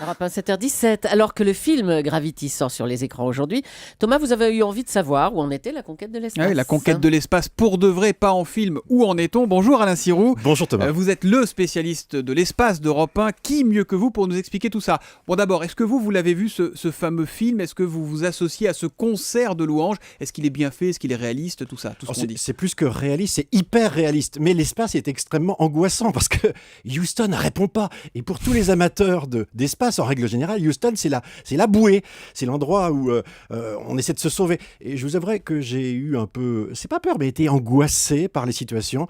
Europe 1, 7h17, alors que le film Gravity sort sur les écrans aujourd'hui. Thomas, vous avez eu envie de savoir où en était la conquête de l'espace. Oui, la conquête de l'espace pour de vrai, pas en film. Où en est-on? Bonjour Alain Sirou. Bonjour Thomas. Vous êtes le spécialiste de l'espace d'Europe 1. Qui mieux que vous pour nous expliquer tout ça? Bon, d'abord, est-ce que vous l'avez vu ce fameux film? Est-ce que vous vous associez à ce concert de louanges? Est-ce qu'il est bien fait? Est-ce qu'il est réaliste? Tout ça, tout ce qu'on dit. C'est plus que réaliste, c'est hyper réaliste. Mais l'espace est extrêmement angoissant parce que Houston ne répond pas. Et pour tous les amateurs d'espace, en règle générale, Houston, c'est la bouée. C'est l'endroit où on essaie de se sauver. Et je vous avouerai que j'ai eu un peu, c'est pas peur, mais été angoissé par les situations.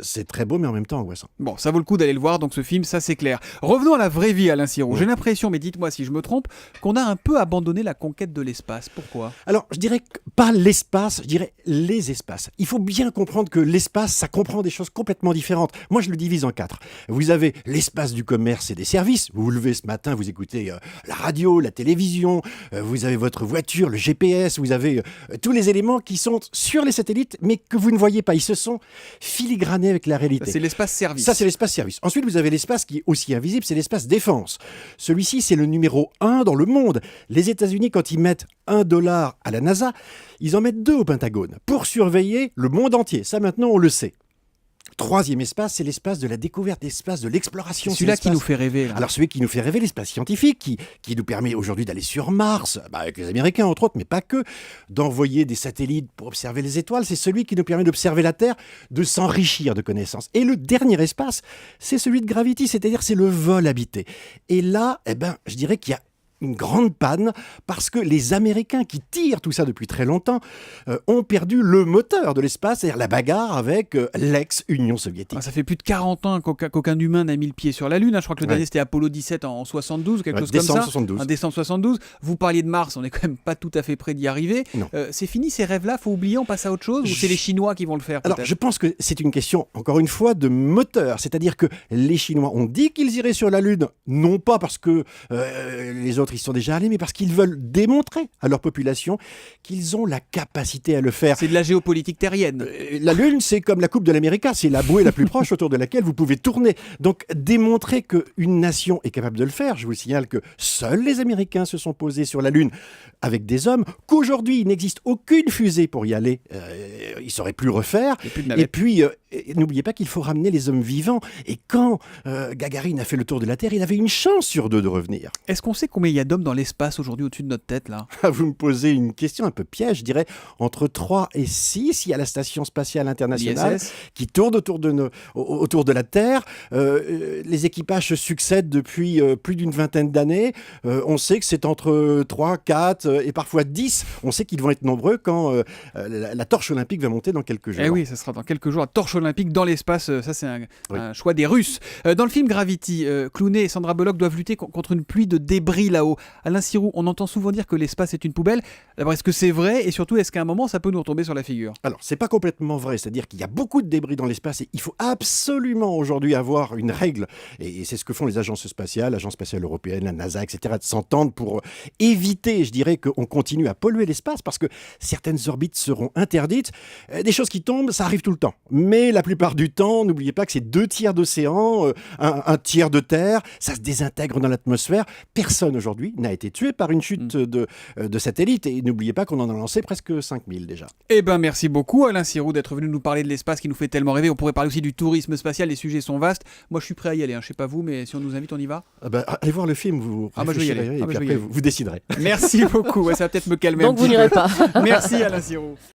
C'est très beau, mais en même temps angoissant. Bon, ça vaut le coup d'aller le voir, donc ce film, ça c'est clair. Revenons à la vraie vie, Alain Sirou. J'ai l'impression, mais dites-moi si je me trompe, qu'on a un peu abandonné la conquête de l'espace. Pourquoi? Alors, je dirais pas l'espace, je dirais les espaces. Il faut bien comprendre que l'espace, ça comprend des choses complètement différentes. Moi, je le divise en 4. Vous avez l'espace du commerce et des services. Vous vous levez ce matin, vous écoutez la radio, la télévision, vous avez votre voiture, le GPS, vous avez tous les éléments qui sont sur les satellites, mais que vous ne voyez pas. Ils se sont filigranés avec la réalité. Ça, c'est l'espace service. Ça, c'est l'espace service. Ensuite, vous avez l'espace qui est aussi invisible, c'est l'espace défense. Celui-ci, c'est le numéro 1 dans le monde. Les États-Unis, quand ils mettent $1 à la NASA, ils en mettent 2 au Pentagone pour surveiller le monde entier. Ça, maintenant, on le sait. Troisième espace, c'est l'espace de la découverte, l'espace de l'exploration. C'est celui-là qui nous fait rêver. Là. Alors celui qui nous fait rêver, l'espace scientifique, qui nous permet aujourd'hui d'aller sur Mars, avec les Américains entre autres, mais pas que, d'envoyer des satellites pour observer les étoiles. C'est celui qui nous permet d'observer la Terre, de s'enrichir de connaissances. Et le dernier espace, c'est celui de Gravity, c'est-à-dire c'est le vol habité. Et là, je dirais qu'il y a une grande panne parce que les Américains qui tirent tout ça depuis très longtemps ont perdu le moteur de l'espace, c'est-à-dire la bagarre avec l'ex-Union soviétique. Ça fait plus de 40 ans qu'aucun humain n'a mis le pied sur la Lune. Je crois que le dernier c'était Apollo 17 en 72, quelque chose comme ça. 72. En décembre 72. Vous parliez de Mars, on n'est quand même pas tout à fait près d'y arriver. C'est fini ces rêves-là, faut oublier, on passe à autre chose ou c'est les Chinois qui vont le faire peut-être? Alors je pense que c'est une question, encore une fois, de moteur. C'est-à-dire que les Chinois ont dit qu'ils iraient sur la Lune, non pas parce que les autres ils sont déjà allés, mais parce qu'ils veulent démontrer à leur population qu'ils ont la capacité à le faire. C'est de la géopolitique terrienne. La Lune, c'est comme la Coupe de l'Amérique, c'est la bouée la plus proche autour de laquelle vous pouvez tourner. Donc démontrer qu'une nation est capable de le faire, je vous signale que seuls les Américains se sont posés sur la Lune avec des hommes, qu'aujourd'hui il n'existe aucune fusée pour y aller, ils ne sauraient plus refaire. Et puis, n'oubliez pas qu'il faut ramener les hommes vivants. Et quand Gagarine a fait le tour de la Terre, il avait une chance sur 2 de revenir. Est-ce qu'on sait combien il y a d'hommes dans l'espace aujourd'hui au-dessus de notre tête là? Vous me posez une question un peu piège, je dirais entre 3 et 6. Il y a la Station Spatiale Internationale qui tourne autour de la Terre. Les équipages se succèdent depuis plus d'une vingtaine d'années. On sait que c'est entre 3, 4 et parfois 10. On sait qu'ils vont être nombreux quand la torche olympique va monter dans quelques jours. Eh oui, ça sera dans quelques jours. La torche olympique dans l'espace, ça c'est un choix des Russes. Dans le film Gravity, Clooney et Sandra Bullock doivent lutter contre une pluie de débris là-haut. Alain Sirou, on entend souvent dire que l'espace est une poubelle. D'abord, est-ce que c'est vrai? Et surtout, est-ce qu'à un moment, ça peut nous retomber sur la figure? Alors, c'est pas complètement vrai. C'est-à-dire qu'il y a beaucoup de débris dans l'espace et il faut absolument aujourd'hui avoir une règle. Et c'est ce que font les agences spatiales, l'Agence spatiale européenne, la NASA, etc., de s'entendre pour éviter, je dirais, qu'on continue à polluer l'espace parce que certaines orbites seront interdites. Des choses qui tombent, ça arrive tout le temps. Mais la plupart du temps, n'oubliez pas que c'est 2 tiers d'océan, un tiers de terre, ça se désintègre dans l'atmosphère. Personne aujourd'hui n'a été tué par une chute de satellites. Et n'oubliez pas qu'on en a lancé presque 5000 déjà. Eh ben merci beaucoup Alain Sirou d'être venu nous parler de l'espace qui nous fait tellement rêver. On pourrait parler aussi du tourisme spatial, les sujets sont vastes. Moi je suis prêt à y aller, je sais pas vous, mais si on nous invite, on y va? Allez voir le film, vous réfléchirez et puis après vous déciderez. Merci beaucoup, ça va peut-être me calmer Donc un petit vous peu. n'irez pas. Merci Alain Sirou.